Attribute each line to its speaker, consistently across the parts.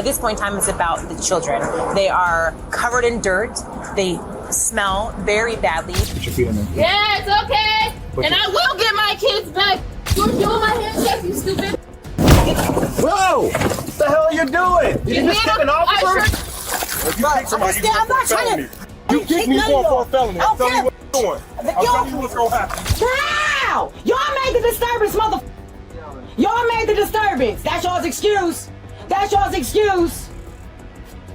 Speaker 1: At this point in time, it's about the children. They are covered in dirt. They smell very badly.
Speaker 2: Put your feet in there.
Speaker 3: Yeah, it's okay. And I will get my kids back. You're doing my hand check, you stupid.
Speaker 2: Whoa! What the hell are you doing? Did you just kick an officer? If you kick somebody, you
Speaker 1: I'm not trying to.
Speaker 2: You kicked me for a felony. I'm telling you what you're doing. I'm telling you what's going to happen.
Speaker 4: Wow! Y'all made the disturbance, Y'all made the disturbance. That's y'all's excuse. That's y'all's excuse.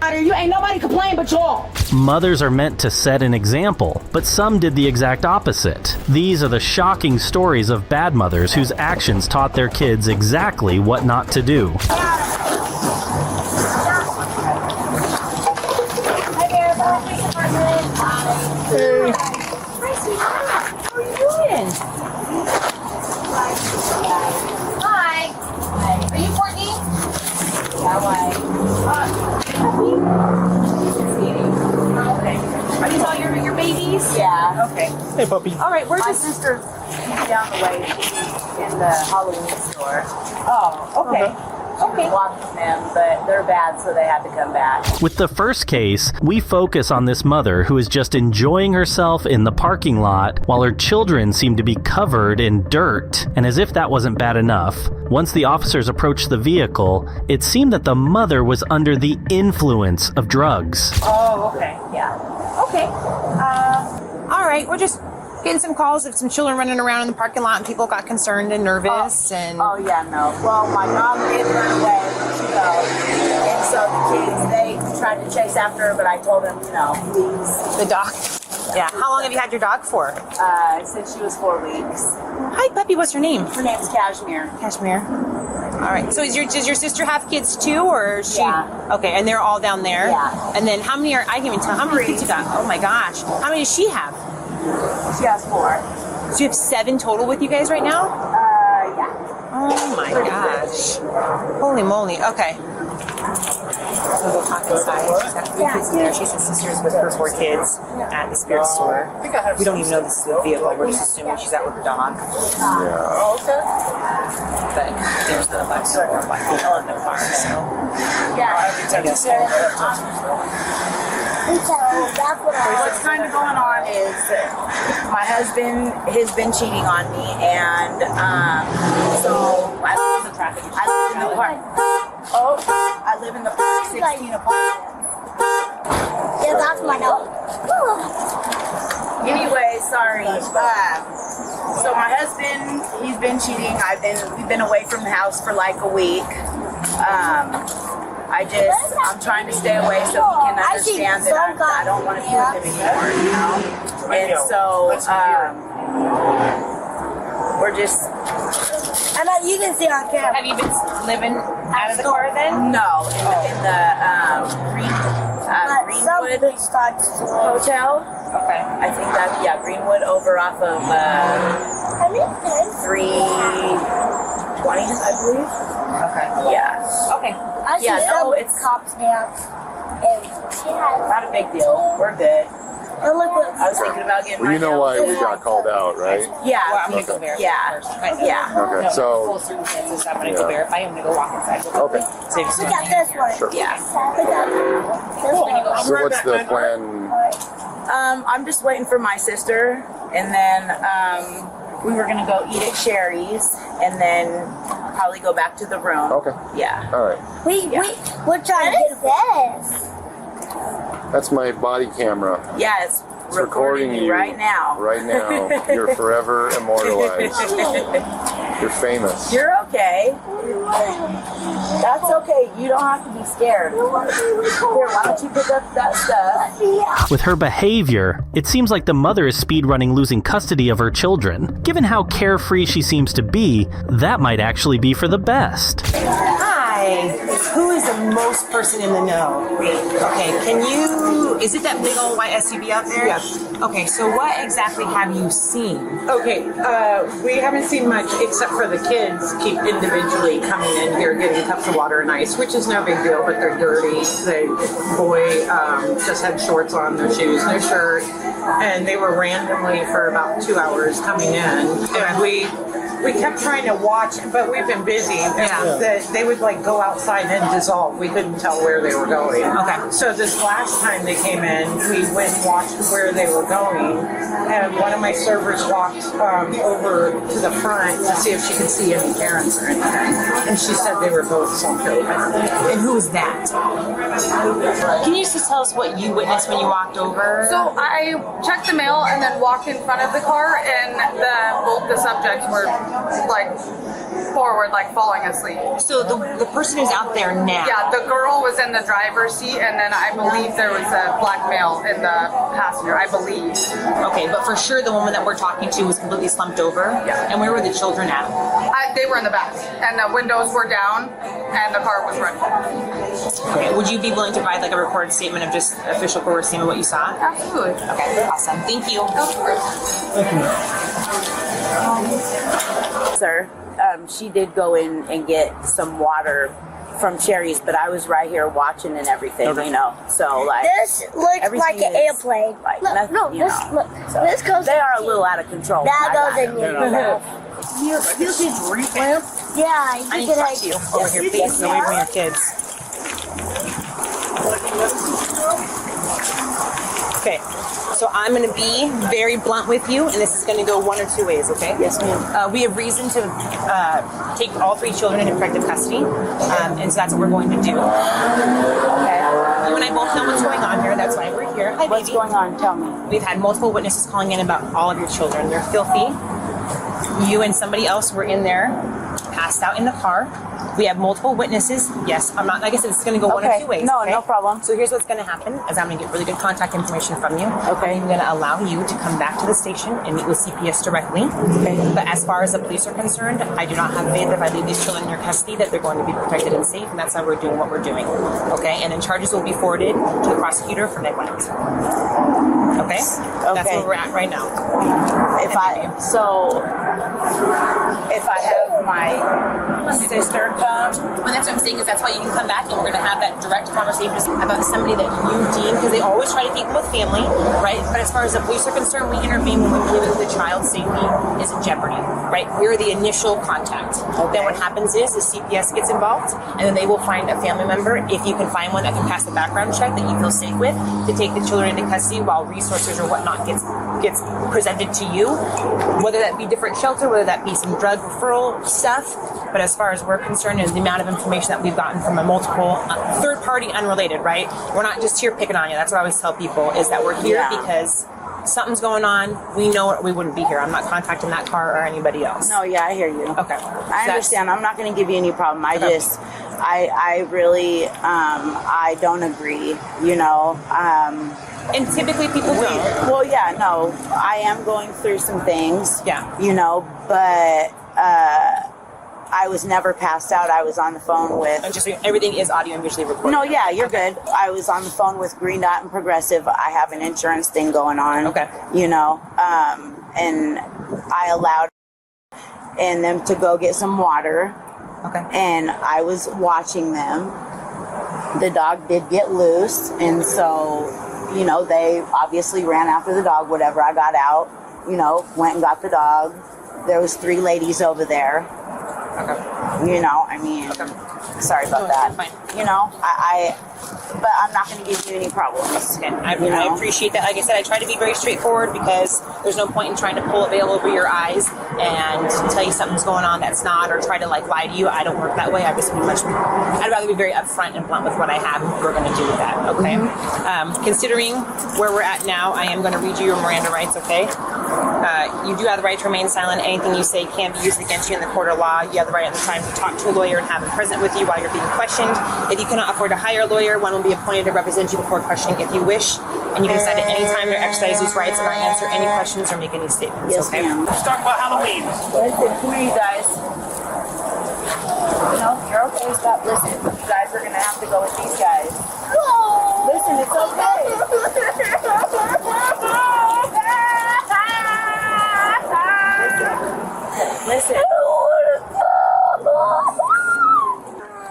Speaker 4: You ain't nobody complain but y'all.
Speaker 5: Mothers are meant to set an example, but some did the exact opposite. These are the shocking stories of bad mothers whose actions taught their kids exactly what not to do.
Speaker 1: Hey. Hi, sweetheart. How are you doing? Hi. Are you Courtney? Yeah, why? Okay. Are these all your babies? Yeah. Okay.
Speaker 2: Hey, puppy.
Speaker 1: All right, where's
Speaker 6: My
Speaker 1: your
Speaker 6: sister's down the way in the Halloween store.
Speaker 1: Oh, okay. Okay.
Speaker 6: Walking them, but they're bad, so they had to come back.
Speaker 5: With the first case, we focus on this mother who is just enjoying herself in the parking lot while her children seem to be covered in dirt. And as if that wasn't bad enough, once the officers approached the vehicle, it seemed that the mother was under the influence of drugs.
Speaker 1: Oh, okay. Yeah. Okay. All right, we're just getting some calls of some children running around in the parking lot and people got concerned and nervous
Speaker 6: Oh yeah, no. Well, my mom did run away when she fell. And so the kids, they tried to chase after her, but I told them, please.
Speaker 1: The dog. Yeah. How long have you had your dog for?
Speaker 6: Since she was 4 weeks.
Speaker 1: Hi, puppy. What's her name?
Speaker 6: Her name's Cashmere.
Speaker 1: Cashmere. All right. So does your sister have kids too, or is she?
Speaker 6: Yeah.
Speaker 1: Okay, and they're all down there.
Speaker 6: Yeah.
Speaker 1: And then how many are? I can't even tell. How many kids you got? Oh my gosh. How many does she have?
Speaker 6: She has 4.
Speaker 1: So you have 7 total with you guys right now?
Speaker 6: Yeah.
Speaker 1: Oh my gosh. Holy moly. Okay. We'll go talk inside. She's got 3 kids in there. She has sisters with her 4 kids at the spirit store. We don't even know this is the vehicle. We're just assuming she's out with her dog. But there's the black store or black female and no farm, so.
Speaker 6: Yeah.
Speaker 1: I guess.
Speaker 6: What's kind of going on is my husband has been cheating on me, and so I live in the park. I live in the park 16 apartment.
Speaker 7: Yeah, that's my dog.
Speaker 6: Anyway, sorry. So my husband, he's been cheating. We've been away from the house for like a week. I'm trying to stay away so he can understand that I don't want to be with him anymore, And so, we're just...
Speaker 7: And you can see on camera.
Speaker 1: Have you been living out of the car then?
Speaker 6: No, in the Greenwood Hotel.
Speaker 1: Okay.
Speaker 6: I think that, Greenwood over off of 320, I believe.
Speaker 1: Okay.
Speaker 6: Yeah.
Speaker 1: Okay.
Speaker 7: I see
Speaker 6: it's
Speaker 7: cops dance. And she has
Speaker 6: not a big deal. We're good.
Speaker 7: and look what
Speaker 6: I was thinking about getting
Speaker 8: Well, you know why we got called out, right?
Speaker 6: Yeah.
Speaker 1: Well, I'm going to go verify first.
Speaker 6: Yeah.
Speaker 8: Okay,
Speaker 1: No,
Speaker 8: so-
Speaker 1: full circumstances, I'm going to go verify. I'm going to go walk inside.
Speaker 8: Okay.
Speaker 1: Save some
Speaker 7: look at this one.
Speaker 8: Sure.
Speaker 6: Yeah.
Speaker 7: Look at this one.
Speaker 8: So what's the plan?
Speaker 6: I'm just waiting for my sister, and then we were gonna go eat at Sherry's, and then probably go back to the room.
Speaker 8: Okay.
Speaker 6: Yeah.
Speaker 8: All right.
Speaker 7: We're trying to get this.
Speaker 8: That's my body camera.
Speaker 6: Yeah, it's recording you right now.
Speaker 8: Right now. You're forever immortalized. You're famous.
Speaker 6: You're okay. That's okay. You don't have to be scared. Here, why don't you pick up that stuff?
Speaker 5: With her behavior, it seems like the mother is speedrunning losing custody of her children. Given how carefree she seems to be, that might actually be for the best.
Speaker 1: Hi. Who is the most person in the know? Okay, is it that big old white SUV out there?
Speaker 9: Yes.
Speaker 1: Okay, so what exactly have you seen?
Speaker 9: Okay, we haven't seen much except for the kids keep individually coming in here getting cups of water and ice, which is no big deal, but they're dirty. The boy just had shorts on, no shoes, no shirt, and they were randomly for about 2 hours coming in. And we we kept trying to watch, but we've been busy.
Speaker 1: Yeah.
Speaker 9: They would like go outside and dissolve. We couldn't tell where they were going.
Speaker 1: Okay.
Speaker 9: So this last time they came in, we went and watched where they were going, and one of my servers walked over to the front to see if she could see any parents or anything, and she said they were both slumped over.
Speaker 1: And who was that? Can you just tell us what you witnessed when you walked over?
Speaker 3: So I checked the mail and then walked in front of the car, and both the subjects were like forward, like falling asleep.
Speaker 1: So the person who's out there now.
Speaker 3: Yeah, the girl was in the driver's seat, and then I believe there was a black male in the passenger. I believe.
Speaker 1: Okay, but for sure the woman that we're talking to was completely slumped over.
Speaker 3: Yeah.
Speaker 1: And where were the children at?
Speaker 3: They were in the back, and the windows were down, and the car was running.
Speaker 1: Okay, would you be willing to provide like a recorded statement of just official coerced statement of what you saw?
Speaker 3: Absolutely.
Speaker 1: Okay, awesome. Thank you.
Speaker 6: Sir, she did go in and get some water from Cherry's, but I was right here watching and everything, you know. So like
Speaker 7: This looks like an airplane.
Speaker 6: Like
Speaker 7: Look,
Speaker 6: nothing,
Speaker 7: no,
Speaker 6: you
Speaker 7: this
Speaker 6: know.
Speaker 7: look.
Speaker 6: So
Speaker 7: This goes.
Speaker 6: they are a little out of control.
Speaker 7: That goes in your mouth.
Speaker 6: You can replant?
Speaker 7: Yeah,
Speaker 1: I
Speaker 7: you
Speaker 1: need to
Speaker 7: can
Speaker 1: talk to you over here, please, and away from your kids. Okay, so I'm going to be very blunt with you, and this is going to go one or two ways, okay?
Speaker 6: Yes, ma'am.
Speaker 1: We have reason to take all three children into protective custody, and so that's what we're going to do.
Speaker 6: Okay.
Speaker 1: You and I both know what's going on here. That's why we're here. Hi,
Speaker 6: What's
Speaker 1: baby.
Speaker 6: going on? Tell me.
Speaker 1: We've had multiple witnesses calling in about all of your children. They're filthy. You and somebody else were in there, passed out in the car. We have multiple witnesses. Yes, I'm not, like I said, it's going to go one or two ways.
Speaker 6: No,
Speaker 1: okay?
Speaker 6: no problem.
Speaker 1: So here's what's going to happen is I'm going to get really good contact information from you.
Speaker 6: Okay.
Speaker 1: I'm going to allow you to come back to the station and meet with CPS directly.
Speaker 6: Okay.
Speaker 1: But as far as the police are concerned, I do not have faith if I leave these children in your custody that they're going to be protected and safe, and that's why we're doing what we're doing. Okay? And then charges will be forwarded to the prosecutor for neglect. Okay? That's where we're at right now.
Speaker 6: If I have my sister come.
Speaker 1: Well, that's what I'm saying is that's why you can come back and we're going to have that direct conversation about somebody that you deem, because they always try to keep with family, right? But as far as the police are concerned, we intervene when we believe that the child's safety is in jeopardy, right? We're the initial contact. Then what happens is the CPS gets involved, and then they will find a family member, if you can find one that can pass the background check that you feel safe with, to take the children into custody while resources or whatnot gets presented to you, whether that be different shelter, whether that be some drug referral stuff. But as far as we're concerned, and the amount of information that we've gotten from a multiple third party unrelated, right? We're not just here picking on you. That's what I always tell people, is that we're here because something's going on. We know it, we wouldn't be here. I'm not contacting that car or anybody else.
Speaker 6: No, yeah, I hear you.
Speaker 1: Okay.
Speaker 6: I understand. I'm not going to give you any problem. I really, I don't agree, you know.
Speaker 1: And typically people don't.
Speaker 6: Well, yeah, no, I am going through some things.
Speaker 1: Yeah.
Speaker 6: You know, but I was never passed out. I was on the phone with...
Speaker 1: And just everything is audio and visually recorded.
Speaker 6: No, yeah, you're good. I was on the phone with Green Dot and Progressive. I have an insurance thing going on.
Speaker 1: Okay.
Speaker 6: You know, and I allowed them to go get some water.
Speaker 1: Okay.
Speaker 6: And I was watching them. The dog did get loose, and so, you know, they obviously ran after the dog. Whatever, I got out, you know, went and got the dog. There was 3 ladies over there.
Speaker 1: Okay.
Speaker 6: You know, I mean, sorry about that.
Speaker 1: Fine.
Speaker 6: You know, but I'm not going to give you any problems.
Speaker 1: Okay. I appreciate that. Like I said, I try to be very straightforward because there's no point in trying to pull a veil over your eyes and tell you something's going on that's not, or try to like lie to you. I don't work that way. I'd rather be very upfront and blunt with what I have and what we're going to do with that. Okay. Considering where we're at now, I am going to read you your Miranda rights. Okay. You do have the right to remain silent. Anything you say can be used against you in the court of law. You have the right at the time to talk to a lawyer and have him present with you while you're being questioned. If you cannot afford to hire a lawyer, one will be appointed to represent you before questioning if you wish. And you can decide at any time to exercise these rights and not answer any questions or make any statements.
Speaker 6: Yes,
Speaker 1: okay?
Speaker 6: ma'am.
Speaker 2: Let's talk about Halloween.
Speaker 6: Listen, come here, you guys. No, you're okay. Stop. Listen, you guys are going to have to go with these guys. Listen, it's okay. Listen.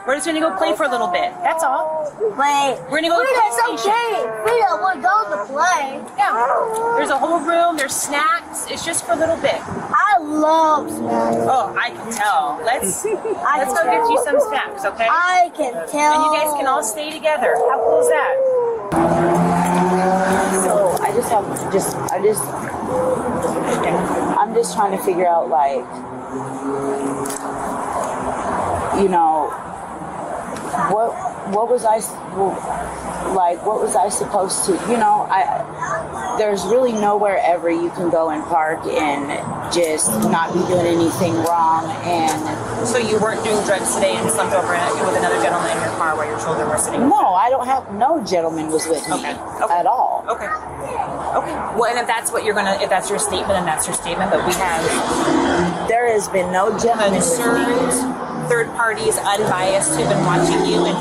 Speaker 1: We're just going to go play for a little bit. That's all.
Speaker 7: Wait.
Speaker 1: We're gonna go to the
Speaker 7: Frida,
Speaker 1: police
Speaker 7: it's
Speaker 1: station.
Speaker 7: okay. Frida, we're going to play.
Speaker 1: Yeah. There's a whole room. There's snacks. It's just for a little bit.
Speaker 7: I love snacks.
Speaker 1: Oh, I can tell. Let's go get you some snacks, okay?
Speaker 7: I can tell.
Speaker 1: And you guys can all stay together. How cool is that?
Speaker 6: So I'm just trying to figure out, like, you know, what was I supposed to, you know, there's really nowhere ever you can go and park and just not be doing anything wrong. And
Speaker 1: So you weren't doing drugs today and slumped over with another gentleman in your car while your children were sitting?
Speaker 6: no, I don't have, no gentleman was with me at all.
Speaker 1: Okay. Well, and if that's what if that's your statement, then that's your statement. But we have
Speaker 6: There has been no gentleman with me.
Speaker 1: concerned third parties, unbiased, who've been watching you, and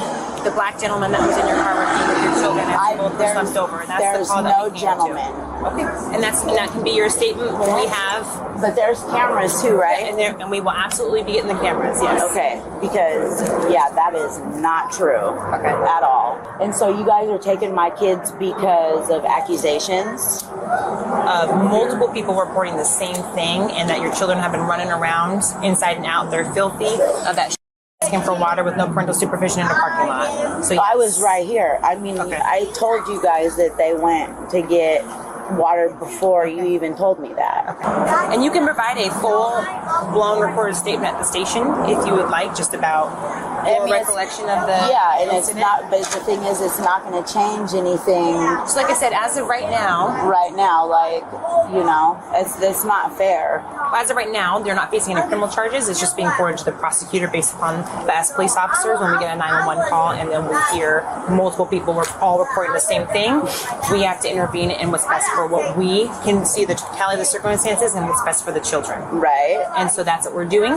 Speaker 1: the black gentleman that was in your car with you with your children as you both were slumped over. And that's
Speaker 6: There's
Speaker 1: the call that
Speaker 6: no
Speaker 1: we came to.
Speaker 6: gentleman.
Speaker 1: Okay. And that can be your statement when we have.
Speaker 6: But there's cameras too, right?
Speaker 1: And we will absolutely be getting the cameras, yes.
Speaker 6: Okay, because that is not true at all. And so you guys are taking my kids because of accusations?
Speaker 1: Multiple people reporting the same thing, and that your children have been running around inside and out. They're filthy. That asking for water with no parental supervision in the parking lot. So
Speaker 6: I was right here. I mean, I told you guys that they went to get water before you even told me that.
Speaker 1: And you can provide a full-blown recorded statement at the station if you would like, just about your recollection of the
Speaker 6: and
Speaker 1: incident.
Speaker 6: it's not. But the thing is, it's not going to change anything.
Speaker 1: So, like I said, as of right now,
Speaker 6: like, you know, it's not fair.
Speaker 1: as of right now, they're not facing any criminal charges. It's just being forwarded to the prosecutor based upon the as police officers. When we get a 911 call and then we hear multiple people were all reporting the same thing, we have to intervene in what's best for what we can see the totality of the circumstances and what's best for the children.
Speaker 6: Right.
Speaker 1: And so that's what we're doing.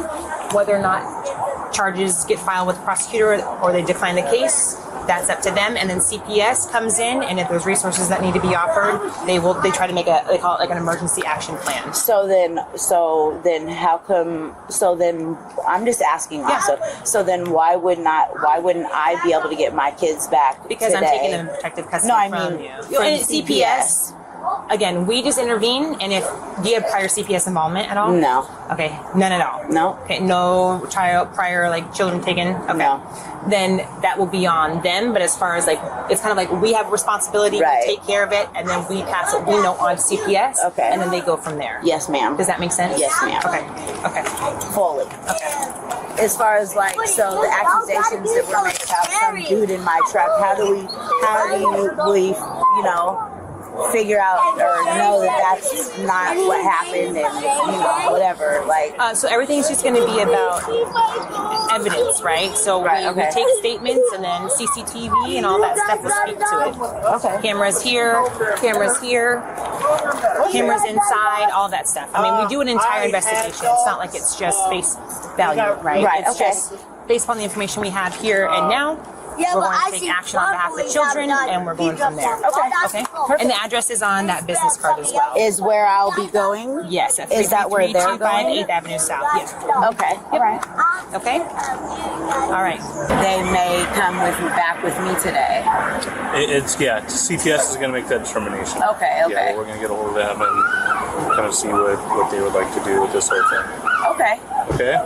Speaker 1: Whether or not charges get filed with the prosecutor or they decline the case, that's up to them. And then CPS comes in, and if there's resources that need to be offered, they try to make they call it like an emergency action plan.
Speaker 6: So then how come? So then I'm just asking also. So then why wouldn't I be able to get my kids back?
Speaker 1: Because
Speaker 6: today?
Speaker 1: I'm taking them in protective custody.
Speaker 6: No, I
Speaker 1: from
Speaker 6: mean
Speaker 1: you.
Speaker 6: from
Speaker 1: And
Speaker 6: CPS.
Speaker 1: Again, we just intervene, and if do you have prior CPS involvement at all?
Speaker 6: No.
Speaker 1: Okay, none at all.
Speaker 6: No.
Speaker 1: Okay, no prior like children taken. Okay.
Speaker 6: No.
Speaker 1: Then that will be on them. But as far as like, it's kind of like we have responsibility to take care of it, and then we pass it, we know, on to CPS.
Speaker 6: Okay.
Speaker 1: And then they go from there.
Speaker 6: Yes, ma'am.
Speaker 1: Does that make sense?
Speaker 6: Yes, ma'am.
Speaker 1: Okay.
Speaker 6: Fully.
Speaker 1: Okay.
Speaker 6: As far as like, so the accusations that were made about some dude in my truck, how do we, you know, figure out or know that that's not what happened, and you know, whatever, like
Speaker 1: so everything's just going to be about evidence, right? So we take statements and then CCTV and all that stuff will speak to it.
Speaker 6: Okay.
Speaker 1: Cameras here, cameras inside, all that stuff. I mean, we do an entire investigation. It's not like it's just face value, right? It's just based upon the information we have here and now.
Speaker 7: Yeah,
Speaker 1: we're
Speaker 7: but
Speaker 1: going
Speaker 7: I
Speaker 1: to take
Speaker 7: see
Speaker 1: action on behalf of the
Speaker 7: properly
Speaker 1: children,
Speaker 7: have done
Speaker 1: and we're going from there.
Speaker 7: Okay.
Speaker 1: And the address is on that business card as well.
Speaker 6: is where I'll be going.
Speaker 1: Yes. At
Speaker 6: Is that where they're
Speaker 1: 325
Speaker 6: going?
Speaker 1: 8th Avenue South. Yeah.
Speaker 6: Okay. All right.
Speaker 1: Okay. All right.
Speaker 6: They may come back with me today.
Speaker 10: CPS is going to make that determination.
Speaker 6: Okay.
Speaker 10: Yeah, we're going to get a hold of them and kind of see what they would like to do with this whole thing.
Speaker 6: Okay.
Speaker 10: Okay.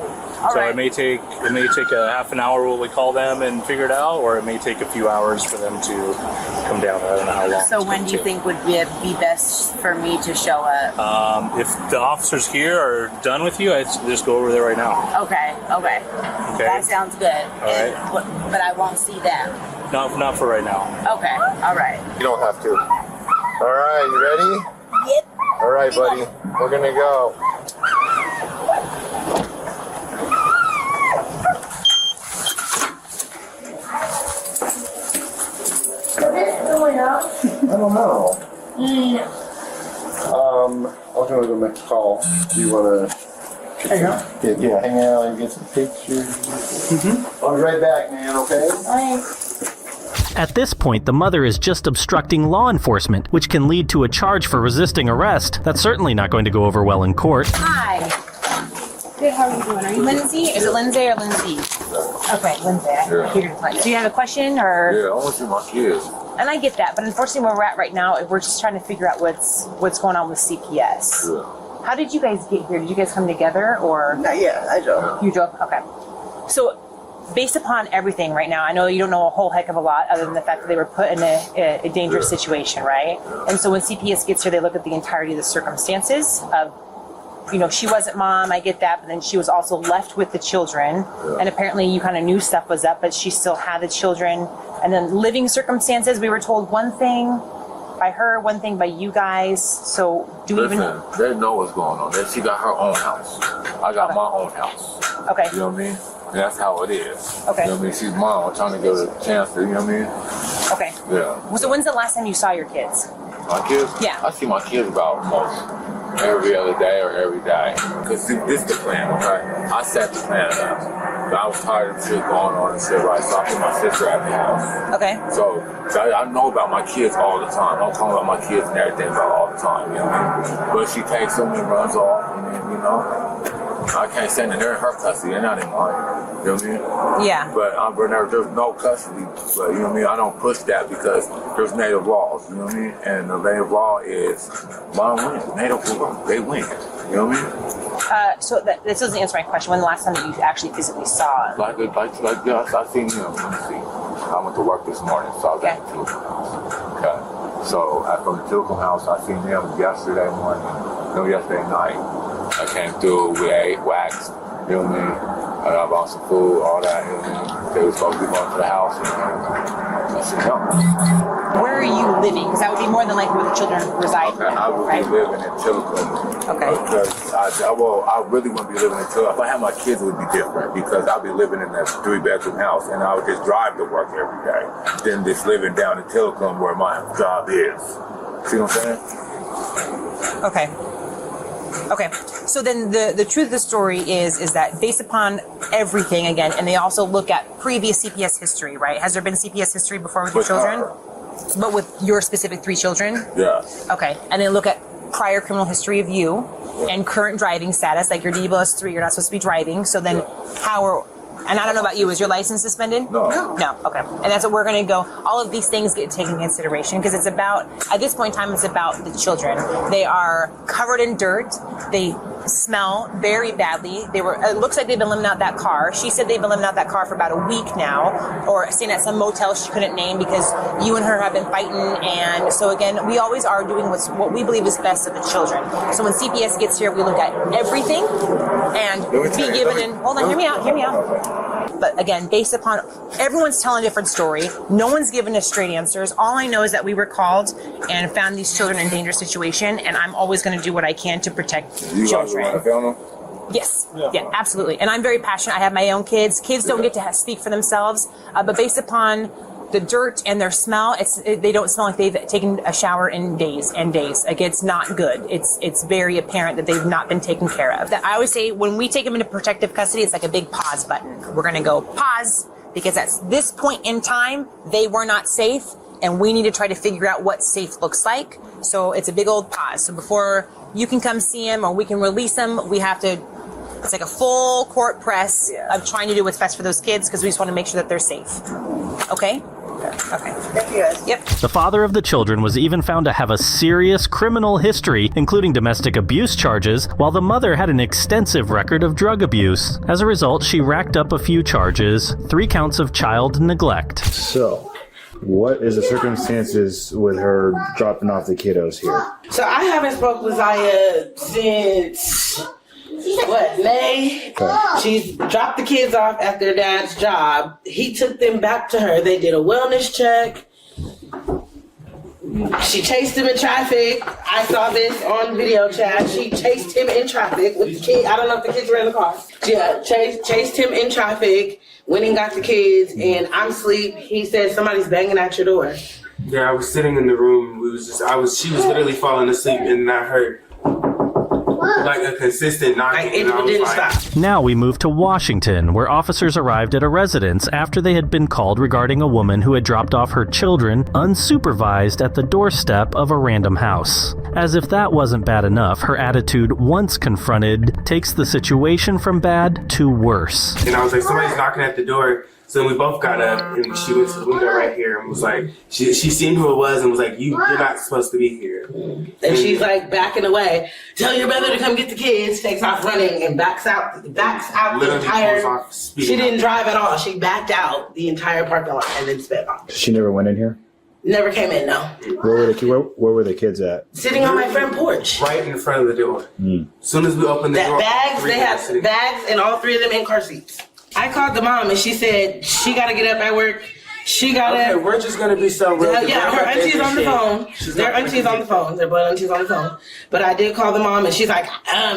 Speaker 10: So it may take a half an hour while we call them and figure it out, or it may take a few hours for them to come down. I don't know how long.
Speaker 6: So when do you think would be best for me to show up?
Speaker 10: If the officers here are done with you, I'd just go over there right now.
Speaker 6: Okay. That sounds good.
Speaker 10: All right.
Speaker 6: But I won't see them.
Speaker 10: Not for right now.
Speaker 6: Okay. All right.
Speaker 8: You don't have to. All right, you ready?
Speaker 7: Yep.
Speaker 8: All right, buddy. We're gonna go. I don't know. I was gonna go make a call. Do you wanna hang out? Yeah, hang out and get some pictures. I'll be right back, man, okay?
Speaker 5: At this point, the mother is just obstructing law enforcement, which can lead to a charge for resisting arrest. That's certainly not going to go over well in court.
Speaker 1: Hi. Good, how are you doing? Are you Lindsay? Is it Lindsay or Lindsay? Okay, Lindsay. I figured as much. Do you have a question or?
Speaker 11: Yeah, I want to see my kids.
Speaker 1: And I get that, but unfortunately, where we're at right now, we're just trying to figure out what's going on with CPS.
Speaker 11: Yeah.
Speaker 1: How did you guys get here? Did you guys come together or?
Speaker 6: Yeah, I drove.
Speaker 1: You drove? Okay. So, based upon everything right now, I know you don't know a whole heck of a lot other than the fact that they were put in a dangerous situation, right? And so when CPS gets here, they look at the entirety of the circumstances of, she wasn't mom, I get that, but then she was also left with the children. And apparently you kind of knew stuff was up, but she still had the children. And then living circumstances, we were told one thing by her, one thing by you guys. So do we even...
Speaker 11: They know what's going on. She got her own house. I got my own house.
Speaker 1: Okay.
Speaker 11: You know what I mean? And that's how it is.
Speaker 1: Okay.
Speaker 11: You know what I mean? She's mom. I'm trying to give her a chance to, you know what I mean?
Speaker 1: Okay.
Speaker 11: Yeah.
Speaker 1: So when's the last time you saw your kids?
Speaker 11: My kids?
Speaker 1: Yeah.
Speaker 11: I see my kids about most every other day or every day. Because this is the plan, okay? I set the plan up. I was tired of shit going on and shit, right? So I put my sister at the house.
Speaker 1: Okay.
Speaker 11: So I know about my kids all the time. I'm talking about my kids and everything about all the time, you know what I mean? But she takes them and runs off, and then, I can't send them. They're in her custody. They're not in mine. You know what I mean? Yeah. But there's no custody. But, you know what I mean? I don't push that because there's native laws. You know what I mean? And the native law is mom wins. Native law, they win. You know what I mean?
Speaker 1: So this doesn't answer my question. When the last time that you actually physically saw him?
Speaker 11: Like yes, I seen him. Let me see. I went to work this morning, so I was at the Telecom house. Okay. So from the Telecom house, I seen him yesterday morning. No, yesterday night. I came through, we ate, waxed, you know what I mean? I bought some food, all that, you know what I mean? They were supposed to be going to the house, and I said, no.
Speaker 1: Where are you living? Because that would be more than likely where the children reside.
Speaker 11: Okay, I would be living in Telecom.
Speaker 1: Okay.
Speaker 11: Because I really wouldn't be living in Telecom. If I had my kids, it would be different because I'd be living in that 3-bedroom house, and I would just drive to work every day. Then just living down in Telecom where my job is. See what I'm saying?
Speaker 1: Okay. Okay, so then the truth of the story is that based upon everything, again, and they also look at previous CPS history, right? Has there been CPS history before with your children? But with your specific 3 children?
Speaker 11: Yeah.
Speaker 1: Okay, and then look at prior criminal history of you and current driving status, like your DBLS3, you're not supposed to be driving, so then and I don't know about you, is your license suspended?
Speaker 11: No.
Speaker 1: No, okay. And that's what we're going to go. All of these things get taken into consideration because it's about, at this point in time, it's about the children. They are covered in dirt. They smell very badly. It looks like they've been living out that car. She said they've been living out that car for about a week now, or staying at some motel she couldn't name because you and her have been fighting. And so again, we always are doing what we believe is best of the children. So when CPS gets here, we look at everything and be given hold on, hear me out. But again, based upon everyone's telling a different story, no one's given us straight answers. All I know is that we were called and found these children in a dangerous situation, and I'm always going to do what I can to protect children. Yes, yeah, absolutely. And I'm very passionate. I have my own kids. Kids don't get to speak for themselves, but based upon the dirt and their smell, they don't smell like they've taken a shower in days and days. Like, it's not good. It's very apparent that they've not been taken care of. I always say when we take them into protective custody, it's like a big pause button. We're going to go pause because at this point in time, they were not safe, and we need to try to figure out what safe looks like. So it's a big old pause. So before you can come see them or we can release them, we have to, it's like a full court press of trying to do what's best for those kids because we just want to make sure that they're safe. Okay? Okay. Thank you guys. Yep.
Speaker 5: The father of the children was even found to have a serious criminal history, including domestic abuse charges, while the mother had an extensive record of drug abuse. As a result, she racked up a few charges, 3 counts of child neglect.
Speaker 2: So, what is the circumstances with her dropping off the kiddos here?
Speaker 4: So I haven't spoke with Zaya since May?
Speaker 2: Okay.
Speaker 4: She's dropped the kids off at their dad's job. He took them back to her. They did a wellness check. She chased him in traffic. I saw this on video chat. She chased him in traffic with the kid. I don't know if the kids were in the car. She chased him in traffic, went and got the kids, and I'm asleep. He said somebody's banging at your door.
Speaker 12: Yeah, I was sitting in the room. She was literally falling asleep, and I heard like a consistent knocking. It didn't stop.
Speaker 5: Now we move to Washington, where officers arrived at a residence after they had been called regarding a woman who had dropped off her children unsupervised at the doorstep of a random house. As if that wasn't bad enough, her attitude, once confronted, takes the situation from bad to worse.
Speaker 12: And I was like, somebody's knocking at the door. So then we both got up and she went to the window right here and was like, she seen who it was and was like, you're not supposed to be here.
Speaker 4: And she's like backing away. Tell your brother to come get the kids. Takes off running and backs out the entire. She didn't drive at all. She backed out the entire parking lot and then sped off.
Speaker 2: She never went in here?
Speaker 4: Never came in, no.
Speaker 2: Where were the kids at?
Speaker 4: Sitting on my front porch.
Speaker 12: Right in front of the door. As soon as we opened the door.
Speaker 4: They have bags and all three of them in car seats. I called the mom and she said she got to get up at work. She got to.
Speaker 12: Okay, we're just going to be so real.
Speaker 4: Yeah, her auntie's on the phone. Their auntie's on the phone. Their blood auntie's on the phone. But I did call the mom and she's like,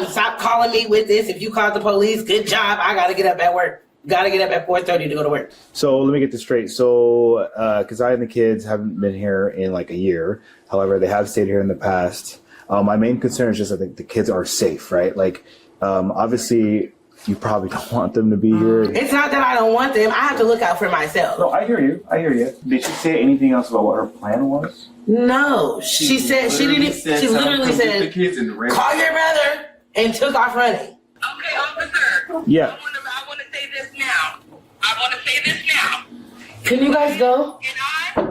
Speaker 4: stop calling me with this. If you called the police, good job. I got to get up at work. Got to get up at 4:30 to go to work.
Speaker 2: So let me get this straight. So, because I and the kids haven't been here in like a year. However, they have stayed here in the past. My main concern is just I think the kids are safe, right? Like, obviously, you probably don't want them to be here.
Speaker 4: It's not that I don't want them. I have to look out for myself.
Speaker 2: No, I hear you. Did she say anything else about what her plan was?
Speaker 4: No. She said, she didn't. She literally said, call your brother and took off running.
Speaker 13: Okay, officer.
Speaker 2: Yeah.
Speaker 13: I want to say this now.
Speaker 4: Can you guys go?
Speaker 13: And I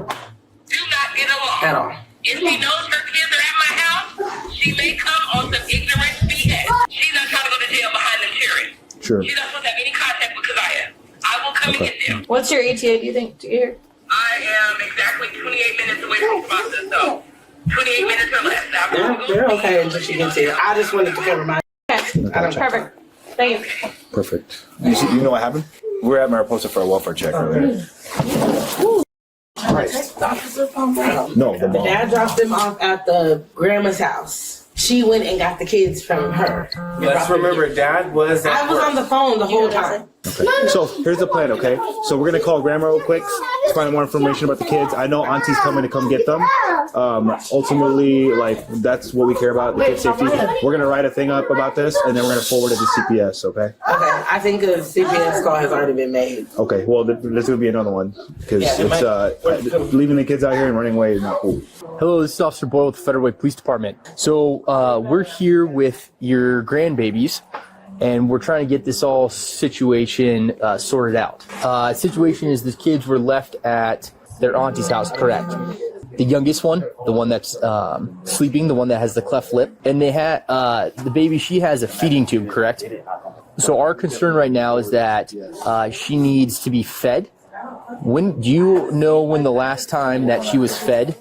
Speaker 13: do not get along.
Speaker 4: At all.
Speaker 13: If she knows her kids are at my house, she may come on some ignorant BS. She's not trying to go to jail behind them cheering.
Speaker 2: Sure.
Speaker 13: She's not supposed to have any contact because I am. I will come and get them.
Speaker 3: What's your ETA, do you think, to get here?
Speaker 13: I am exactly 28 minutes away from the process, so 28 minutes or less.
Speaker 4: They're okay until she gets here. I just wanted to cover my.
Speaker 3: Perfect. Thank you.
Speaker 2: Perfect. You know what happened? We were at Mariposa for a welfare check earlier. No, the mom.
Speaker 4: Dad dropped them off at the grandma's house. She went and got the kids from her.
Speaker 12: Let's remember, Dad was at
Speaker 4: I was on the phone the whole time.
Speaker 2: Okay. So here's the plan, okay? So we're gonna call grandma real quick to find out more information about the kids. I know auntie's coming to come get them. Ultimately, like that's what we care about, the kids' safety. We're gonna write a thing up about this, and then we're gonna forward it to CPS, okay?
Speaker 4: Okay, I think a CPS call has already been made.
Speaker 2: Okay, well, there's gonna be another one because it's leaving the kids out here and running away is not cool.
Speaker 14: Hello, this is Officer Boyle with the Federal Way Police Department. So we're here with your grandbabies, and we're trying to get this all situation sorted out. Situation is the kids were left at their auntie's house, correct? The youngest one, the one that's sleeping, the one that has the cleft lip, and they had the baby. She has a feeding tube, correct? So our concern right now is that she needs to be fed. When do you know when the last time that she was fed?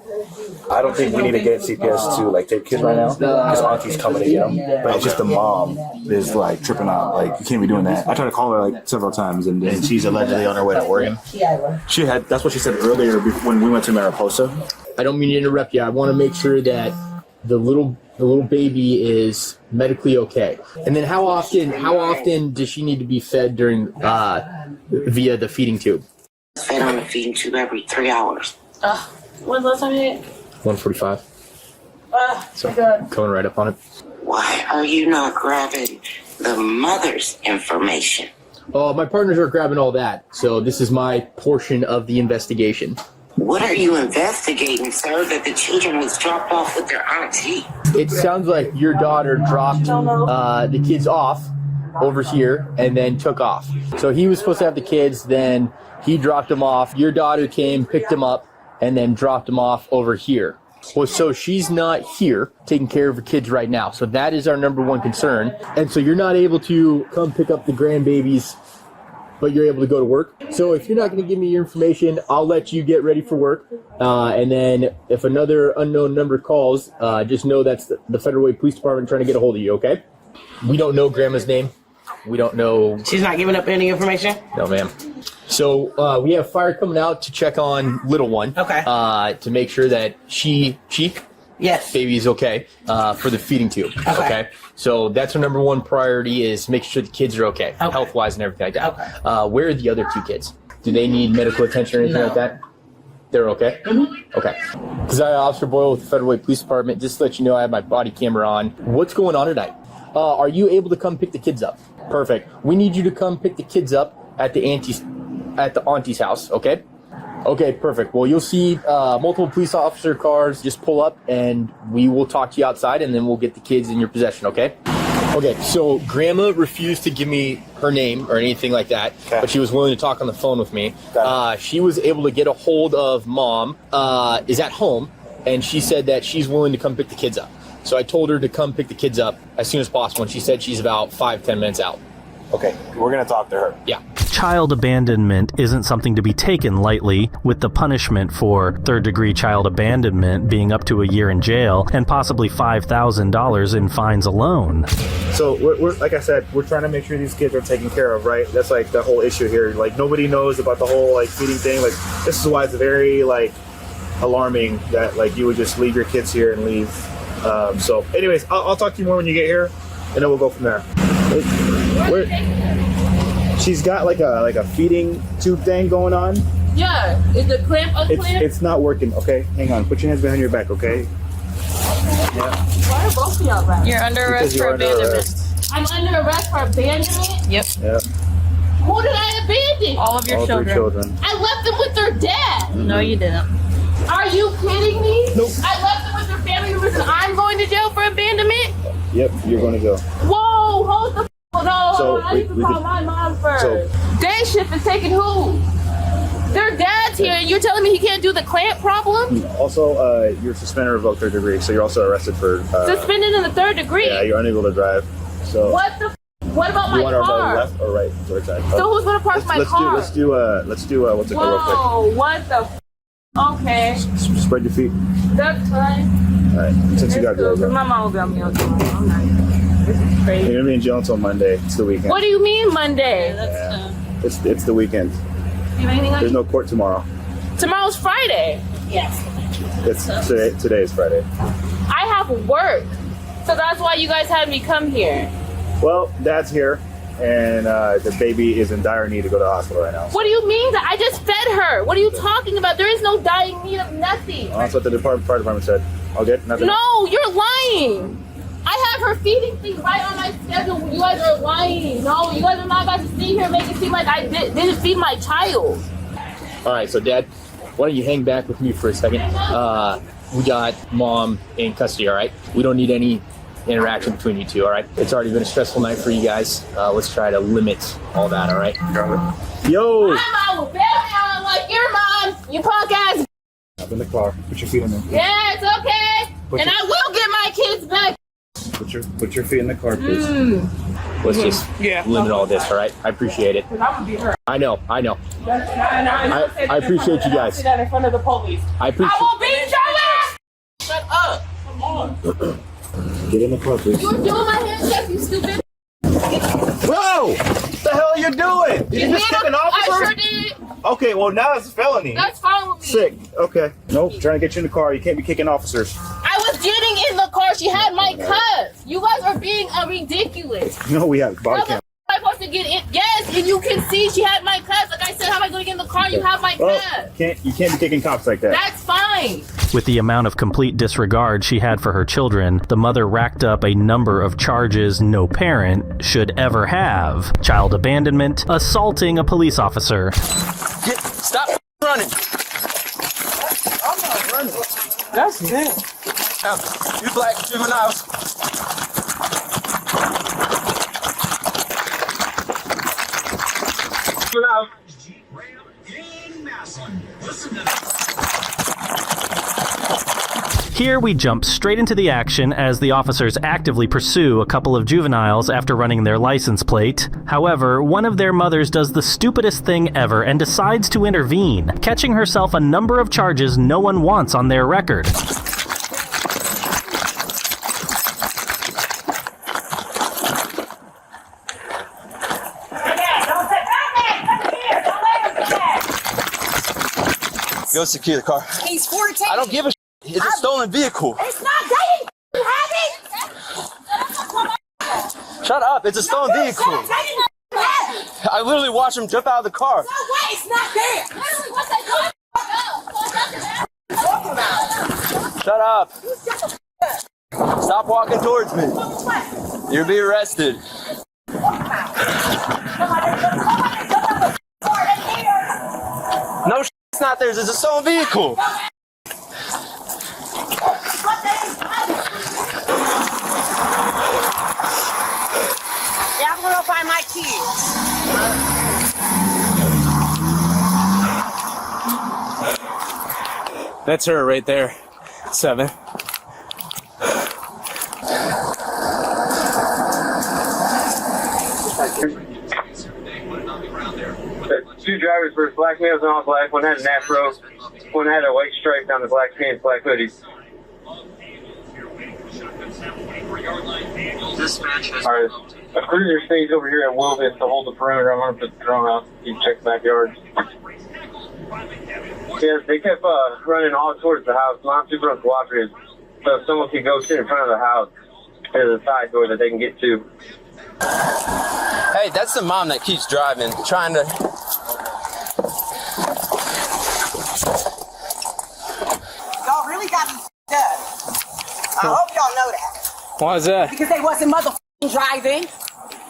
Speaker 2: I don't think we need to get CPS to like take kids right now because auntie's coming to get them. But it's just the mom is like tripping out. Like you can't be doing that. I tried to call her like several times, and she's allegedly on her way to Oregon. She had. That's what she said earlier when we went to Mariposa.
Speaker 14: I don't mean to interrupt you. I want to make sure that the little baby is medically okay. And then how often does she need to be fed during via the feeding tube?
Speaker 15: Fed on the feeding tube every 3 hours.
Speaker 3: When's the last time you ate?
Speaker 14: 1:45. So
Speaker 3: God.
Speaker 14: coming right up on it.
Speaker 15: Why are you not grabbing the mother's information?
Speaker 14: Oh, my partners are grabbing all that. So this is my portion of the investigation.
Speaker 15: What are you investigating, sir? That the children was dropped off with their auntie?
Speaker 14: It sounds like your daughter dropped the kids off over here and then took off. So he was supposed to have the kids, then he dropped them off. Your daughter came, picked them up, and then dropped them off over here. Well, so she's not here taking care of her kids right now. So that is our number one concern. And so you're not able to come pick up the grandbabies, but you're able to go to work. So if you're not going to give me your information, I'll let you get ready for work. And then if another unknown number calls, just know that's the Federal Way Police Department trying to get a hold of you, okay? We don't know grandma's name. We don't know.
Speaker 4: She's not giving up any information?
Speaker 14: No, ma'am. So we have fire coming out to check on little one.
Speaker 4: Okay.
Speaker 14: To make sure that
Speaker 4: yes,
Speaker 14: baby is okay for the feeding tube. Okay. So that's our number one priority is making sure the kids are okay, health-wise and everything like that.
Speaker 4: Okay.
Speaker 14: Where are the other two kids? Do they need medical attention or anything like that? They're okay? Mm-hmm. Okay. Because Officer Boyle with the Federal Way Police Department, just to let you know, I have my body camera on. What's going on tonight? Are you able to come pick the kids up? Perfect. We need you to come pick the kids up at the auntie's house, okay? Okay, perfect. Well, you'll see multiple police officer cars just pull up, and we will talk to you outside, and then we'll get the kids in your possession, okay? Okay, so Grandma refused to give me her name or anything like that, but she was willing to talk on the phone with me. She was able to get a hold of Mom, is at home, and she said that she's willing to come pick the kids up. So I told her to come pick the kids up as soon as possible, and she said she's about 5-10 minutes out.
Speaker 2: Okay, we're gonna talk to her.
Speaker 14: Yeah.
Speaker 5: Child abandonment isn't something to be taken lightly, with the punishment for third-degree child abandonment being up to a year in jail and possibly $5,000 in fines alone.
Speaker 2: So we're like I said, we're trying to make sure these kids are taken care of, right? That's like the whole issue here. Like nobody knows about the whole like feeding thing. Like this is why it's very like alarming that like you would just leave your kids here and leave. So anyways, I'll talk to you more when you get here, and then we'll go from there. She's got like a feeding tube thing going on.
Speaker 4: Yeah, is the clamp unclamped?
Speaker 2: It's not working. Okay, hang on. Put your hands behind your back. Okay. Yeah.
Speaker 4: Why are both of y'all back?
Speaker 3: You're under arrest for abandonment.
Speaker 4: I'm under arrest for abandonment?
Speaker 3: Yep.
Speaker 2: Yeah.
Speaker 4: Who did I abandon?
Speaker 3: All of your children.
Speaker 4: I left them with their dad.
Speaker 3: No, you didn't.
Speaker 4: Are you kidding me?
Speaker 2: Nope.
Speaker 4: I left them with their family members and I'm going to jail for abandonment?
Speaker 2: Yep, you're going to go.
Speaker 4: Whoa, hold the no,
Speaker 2: So,
Speaker 4: I need to call my mom first. Day shift is taking who? Their dad's here and you're telling me he can't do the clamp problem?
Speaker 2: Also, you're suspended or revoked third degree, so you're also arrested for...
Speaker 4: Suspended in the third degree?
Speaker 2: Yeah, you're unable to drive. So
Speaker 4: What the what about my
Speaker 2: you want
Speaker 4: car?
Speaker 2: our left or right? Towards side.
Speaker 4: So who's gonna park my car?
Speaker 2: Let's do what's it called real
Speaker 4: Whoa, what the okay.
Speaker 2: quick. Spread your feet.
Speaker 4: That's fine.
Speaker 2: Alright, since you got girls.
Speaker 4: My mom will be on me all day. I'm not. This is crazy.
Speaker 2: You're gonna be in jail until Monday. It's the weekend.
Speaker 4: What do you mean Monday?
Speaker 2: It's the weekend. There's no court tomorrow.
Speaker 4: Tomorrow's Friday. Yes.
Speaker 2: It's today is Friday.
Speaker 4: I have work. So that's why you guys had me come here.
Speaker 2: Well, Dad's here, and the baby is in dire need to go to the hospital right now.
Speaker 4: What do you mean that I just fed her? What are you talking about? There is no dying need of nothing.
Speaker 2: Well, that's what the fire department said. All good? Nothing?
Speaker 4: No, you're lying. I have her feeding things right on my schedule. You guys are lying. No, you guys are not about to sit here and make it seem like I didn't feed my child.
Speaker 14: All right, so Dad, why don't you hang back with me for a second? We got Mom in custody, all right? We don't need any interaction between you two, all right? It's already been a stressful night for you guys. Let's try to limit all that, all right?
Speaker 2: Yo!
Speaker 4: My mom will bail me out like your mom, you punk ass.
Speaker 2: Up in the car. Put your feet in there.
Speaker 4: Yeah, it's okay. And I will get my kids back.
Speaker 2: Put your feet in the car, please.
Speaker 14: Let's just limit all this, all right? I appreciate it.
Speaker 4: I'm gonna be hurt.
Speaker 14: I know. I appreciate you guys.
Speaker 4: Sit down in front of the police.
Speaker 14: I appreciate.
Speaker 4: I will beat your ass. Shut up. Come on.
Speaker 2: Get in the car, please.
Speaker 4: You were doing my handshake, you stupid.
Speaker 2: Whoa! What the hell are you doing? Did you just kick an officer?
Speaker 4: I sure did.
Speaker 2: Okay, well now it's a felony.
Speaker 4: That's fine with me.
Speaker 2: Sick. Okay. Nope. Trying to get you in the car. You can't be kicking officers.
Speaker 4: I was getting in the car. She had my cuffs. You guys are being ridiculous.
Speaker 2: No, we have body cam.
Speaker 4: How am I supposed to get in? Yes, and you can see she had my cuffs. Like I said, how am I going to get in the car? You have my cuffs.
Speaker 2: You can't be kicking cops like that.
Speaker 4: That's fine.
Speaker 5: With the amount of complete disregard she had for her children, the mother racked up a number of charges no parent should ever have. Child abandonment, assaulting a police officer.
Speaker 16: Stop running. I'm not running. That's it. You black juveniles.
Speaker 5: Here we jump straight into the action as the officers actively pursue a couple of juveniles after running their license plate. However, one of their mothers does the stupidest thing ever and decides to intervene, catching herself a number of charges no one wants on their record.
Speaker 16: Go secure the car.
Speaker 6: He's 14.
Speaker 16: I don't give a shit. It's a stolen vehicle.
Speaker 6: It's not dating. You have it?
Speaker 16: Shut up. It's a stolen vehicle. I literally watched him jump out of the car.
Speaker 6: So what? It's not there. Literally, what's that
Speaker 16: Shut up. Stop walking towards me. You'll be arrested. No shit's not theirs. It's a stolen vehicle.
Speaker 6: Yeah, I'm gonna find my keys.
Speaker 10: That's her right there. 7.
Speaker 17: Two drivers versus black males and all black. One had an afro. One had a white stripe down the black pants, black hoodies. Alright, a cruiser stays over here at Wilvis to hold the perimeter. I'm going to put the drone out to check the backyard. Yeah, they kept running all towards the house, not super uncooperative. So if someone could go sit in front of the house, there's a side door that they can get to.
Speaker 16: Hey, that's the mom that keeps driving, trying to...
Speaker 6: Y'all really got me f***ed up. I hope y'all know that.
Speaker 10: Why is that?
Speaker 6: Because they wasn't motherfucking driving.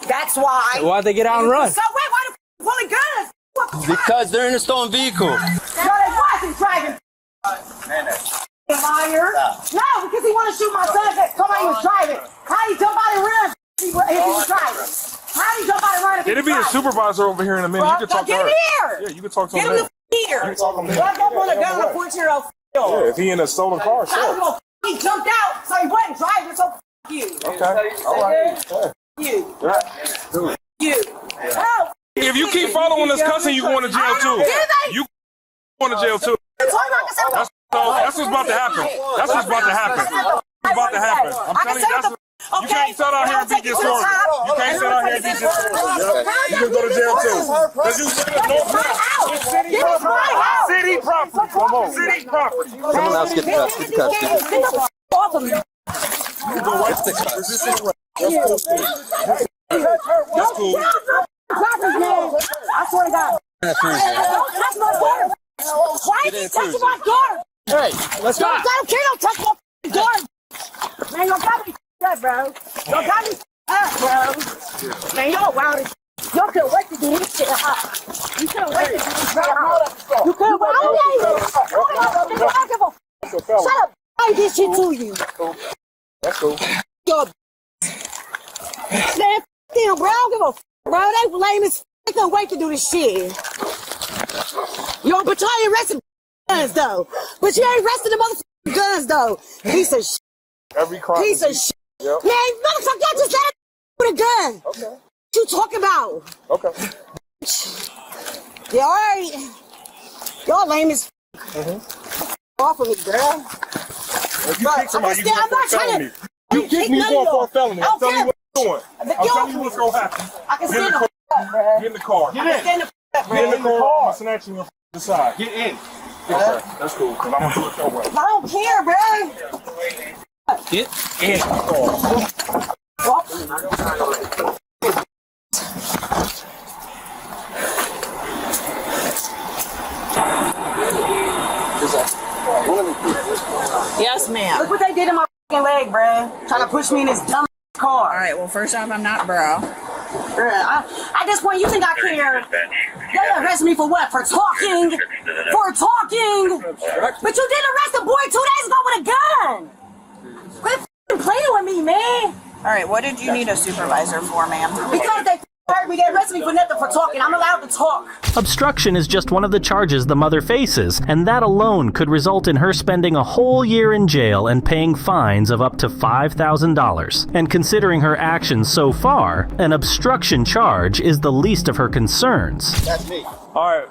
Speaker 6: That's why.
Speaker 10: Why'd they get out and run?
Speaker 6: So wait, why the f*** pulling guns?
Speaker 16: Because they're in a stolen vehicle.
Speaker 6: No, they wasn't driving. Liar. No, because he wanted to shoot my son that somebody was driving. How do you jump out and run if he was driving? How do you jump out and run if he was
Speaker 18: It'll be a
Speaker 6: driving?
Speaker 18: supervisor over here in a minute. You can talk to her.
Speaker 6: Get him here.
Speaker 18: Yeah, you can talk to
Speaker 6: Get
Speaker 18: him.
Speaker 6: him here.
Speaker 18: You can talk to him.
Speaker 6: Walk up on a gun on a 14-year-old.
Speaker 18: Yeah, if he in a stolen car, sure.
Speaker 6: He jumped out, so he wasn't driving, so you.
Speaker 18: Okay, all right.
Speaker 6: You.
Speaker 18: Yeah.
Speaker 6: You. Oh.
Speaker 18: If you keep following us cussing, you going to jail too. You going to jail too. That's what's about to happen. That's what's about to happen. What's about to happen. I'm telling you, that's what, you can't sit out here and be disorderly. You can't sit out here and be disorderly. You can go to jail too. Because you said no city property. City property. Come on. City property.
Speaker 16: Someone else get the custody.
Speaker 6: Get the off of me.
Speaker 18: You can go wipe the custody. That's cool.
Speaker 6: I swear to God. Don't touch my daughter. Why is he touching my daughter?
Speaker 16: Hey, let's go.
Speaker 6: Don't touch my daughter. Man, you got me up, bro. You got me up, bro. Man, y'all wild as shit. Y'all couldn't wait to do this shit. You couldn't wait to do this shit. You couldn't wait. I don't give a f. Shut up. I did shit to you.
Speaker 18: That's cool.
Speaker 6: Yo, man, damn, bro. I don't give a f, bro. They lame as f. They couldn't wait to do this shit. Yo, but y'all ain't arresting guns, though. But you ain't arresting the motherfucking guns, though. Piece of shit.
Speaker 18: Every crime.
Speaker 6: Piece of shit.
Speaker 18: Yep.
Speaker 6: Man, motherfucker, y'all just got with a gun.
Speaker 18: Okay.
Speaker 6: What you talking about?
Speaker 18: Okay.
Speaker 6: Yeah, all right. Y'all lame as f. Off of me, girl.
Speaker 18: If you kick somebody, you going for a felony. You kick me, you going for a felony. I'm telling you what you're doing. I'm telling you what's going to happen.
Speaker 6: I can stand the
Speaker 18: Get in the car.
Speaker 6: Get in the
Speaker 18: Get in the car. I'm snatching your side.
Speaker 10: Get in.
Speaker 18: Okay, that's cool. Cause I'm gonna do it your way.
Speaker 6: I don't care, bro.
Speaker 10: Get in the car.
Speaker 6: Yes, ma'am. Look what they did in my fucking leg, bro. Trying to push me in this dumb car. All right, well, first off, I'm not bro. Bruh, at this point, you think I care? They arrested me for what? For talking? For talking? But you didn't arrest a boy 2 days ago with a gun. Quit f***ing playing with me, man. All right, what did you need a supervisor for, ma'am? Because they heard me. They arrested me for nothing for talking. I'm allowed to talk.
Speaker 5: Obstruction is just one of the charges the mother faces, and that alone could result in her spending a whole year in jail and paying fines of up to $5,000. And considering her actions so far, an obstruction charge is the least of her concerns.
Speaker 18: That's me. All right.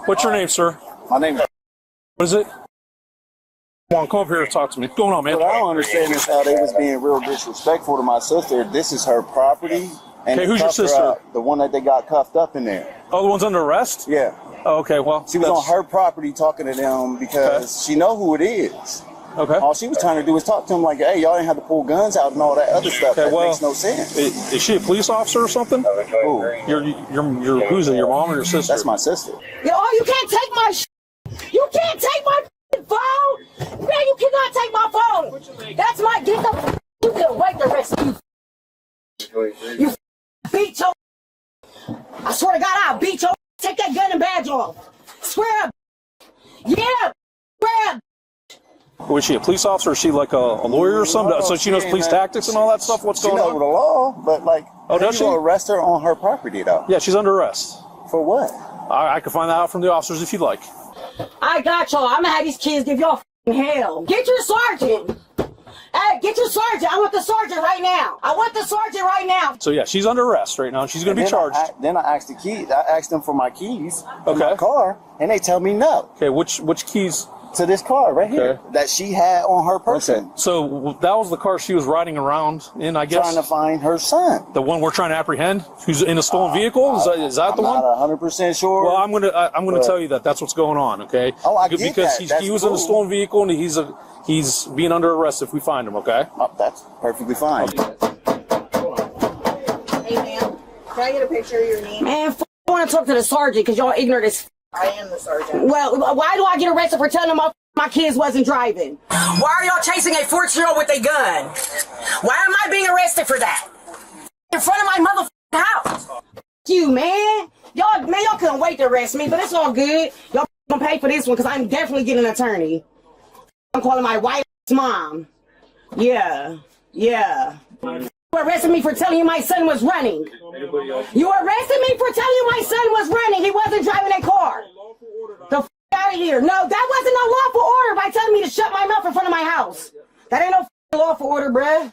Speaker 18: What's your name, sir?
Speaker 2: My name is.
Speaker 18: What is it? Come on, come up here and talk to me. What's going on, man?
Speaker 2: What I don't understand is how they was being real disrespectful to my sister. This is her property. And
Speaker 18: okay, who's your sister?
Speaker 2: The one that they got cuffed up in there.
Speaker 18: Oh, the one's under arrest?
Speaker 2: Yeah.
Speaker 18: Oh, okay, well.
Speaker 2: She was on her property talking to them because she know who it is.
Speaker 18: Okay.
Speaker 2: All she was trying to do was talk to them like, hey, y'all didn't have to pull guns out and all that other stuff.
Speaker 18: Okay,
Speaker 2: that
Speaker 18: well,
Speaker 2: makes no sense.
Speaker 18: Is she a police officer or something?
Speaker 2: Who?
Speaker 18: Your who's it? Your mom or your sister?
Speaker 2: That's my sister.
Speaker 6: Yo, you can't take my You can't take my phone. Man, you cannot take my phone. That's my get the. You can wait the rest of you. You beat your. I swear to God, I'll beat your. Take that gun and badge off. Swear up.
Speaker 19: Yeah, grab.
Speaker 18: Was she a police officer? Or is she like a lawyer or something? So she knows police tactics and all that stuff? What's going
Speaker 2: She knows
Speaker 18: on?
Speaker 2: the law, but like,
Speaker 18: Oh, does
Speaker 2: you
Speaker 18: she?
Speaker 2: gonna arrest her on her property though?
Speaker 18: Yeah, she's under arrest.
Speaker 2: For what?
Speaker 18: I can find that out from the officers if you'd like.
Speaker 19: I got y'all. I'm gonna have these kids give y'all hell. Get your sergeant. Hey, get your sergeant. I want the sergeant right now. I want the sergeant right now.
Speaker 18: So yeah, she's under arrest right now. She's going to be charged.
Speaker 2: Then I asked the key. I asked them for my keys to my car, and they tell me no.
Speaker 18: Okay, which keys?
Speaker 2: To this car right here that she had on her person.
Speaker 18: Okay. So that was the car she was riding around in, I guess?
Speaker 2: Trying to find her son.
Speaker 18: The one we're trying to apprehend? Who's in a stolen vehicle? Is that the one?
Speaker 2: I'm not 100% sure.
Speaker 18: Well, I'm gonna tell you that's what's going on, okay?
Speaker 2: Oh, I get that.
Speaker 18: Because he was in a stolen vehicle and he's being under arrest if we find him, okay?
Speaker 2: Oh, that's perfectly fine.
Speaker 6: Hey, ma'am. Can I get a picture of your name?
Speaker 19: Man, I want to talk to the sergeant because y'all ignorant as
Speaker 6: I am the sergeant.
Speaker 19: Well, why do I get arrested for telling them my kids wasn't driving?
Speaker 6: Why are y'all chasing a 14-year-old with a gun? Why am I being arrested for that? In front of my motherfucking house.
Speaker 19: You, man. Y'all couldn't wait to arrest me, but it's all good. Y'all gonna pay for this one because I'm definitely getting an attorney. I'm calling my white mom. Yeah. You arrested me for telling you my son was running. You arrested me for telling you my son was running. He wasn't driving a car. The f out of here. No, that wasn't no lawful order by telling me to shut my mouth in front of my house. That ain't no lawful order, bruh.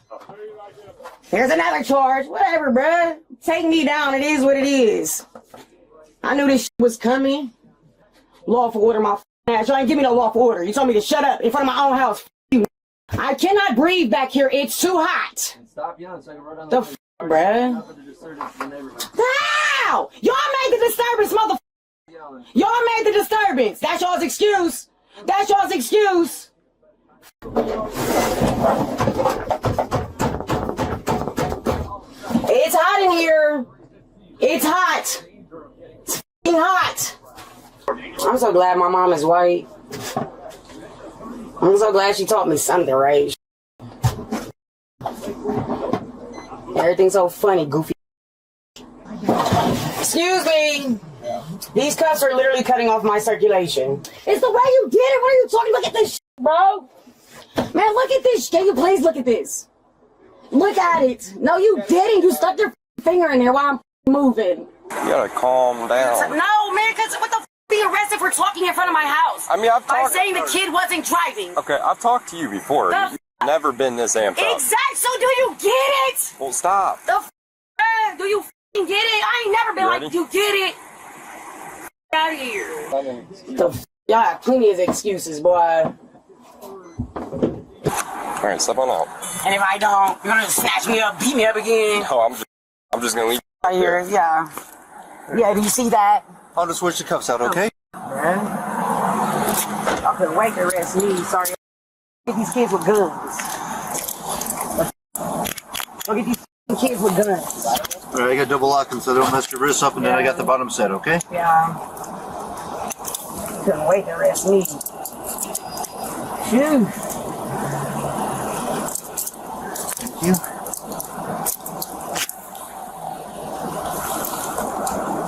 Speaker 19: There's another charge. Whatever, bruh. Take me down. It is what it is. I knew this shit was coming. Lawful order, my ass. You ain't give me no lawful order. You told me to shut up in front of my own house. You. I cannot breathe back here. It's too hot.
Speaker 16: Stop yelling so I can run down
Speaker 19: The f, bruh. How? Y'all made the disturbance, motherfucker. Y'all made the disturbance. That's y'all's excuse. That's y'all's excuse. It's hot in here. It's hot. It's f***ing hot. I'm so glad my mom is white. I'm so glad she taught me something, right? Everything's so funny, goofy. Excuse me. These cuffs are literally cutting off my circulation. It's the way you did it. What are you talking? Look at this shit, bro. Man, look at this. Can you please look at this? Look at it. No, you didn't. You stuck your finger in there while I'm moving.
Speaker 16: You gotta calm down.
Speaker 6: No, man, because what the f*** being arrested for talking in front of my house?
Speaker 16: I mean,
Speaker 6: by saying the kid wasn't driving.
Speaker 16: Okay, I've talked to you before. You've never been this amped up.
Speaker 6: Exactly. So do you get it?
Speaker 16: Well, stop.
Speaker 6: The f***, do you f***ing get it? I ain't never been like, you get it? Out of here.
Speaker 19: The f***, y'all have plenty of excuses, boy.
Speaker 16: All right, step on out.
Speaker 6: And if I don't, you're gonna snatch me up, beat me up again.
Speaker 16: No, I'm just gonna leave.
Speaker 6: Right here, yeah. Yeah, do you see that?
Speaker 16: I'll just switch the cuffs out, okay?
Speaker 6: Man. I couldn't wait to arrest me. Sorry. Get these kids with guns. Go get these kids with guns.
Speaker 20: All right, I got double lock them so they don't mess your wrists up, and then I got the bottom set, okay?
Speaker 6: Yeah. Couldn't wait to arrest me. Phew.
Speaker 20: Thank you.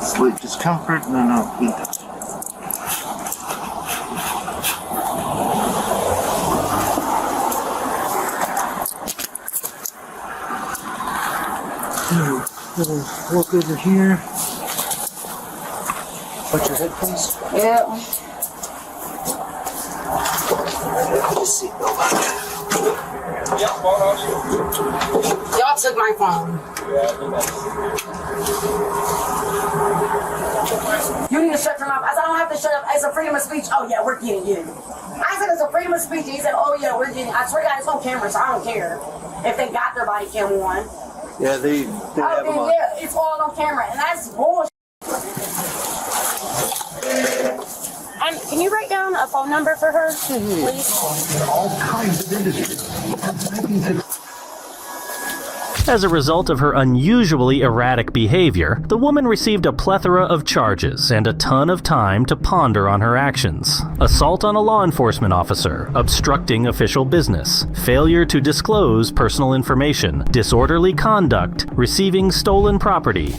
Speaker 20: Slight discomfort, no, beat that. Walk over here. Put your head, please.
Speaker 19: Yeah. Y'all took my phone. You need to shut your mouth. I said, I don't have to shut up. It's a freedom of speech. Oh, yeah, we're getting you. I said, it's a freedom of speech. He said, oh, yeah, we're getting I swear to God, it's on camera, so I don't care if they got their body cam on.
Speaker 20: Yeah, they have them on.
Speaker 19: Yeah, it's all on camera, and that's bullshit.
Speaker 21: Can you write down a phone number for her, please?
Speaker 20: All kinds of industries.
Speaker 5: As a result of her unusually erratic behavior, the woman received a plethora of charges and a ton of time to ponder on her actions. Assault on a law enforcement officer, obstructing official business, failure to disclose personal information, disorderly conduct, receiving stolen property,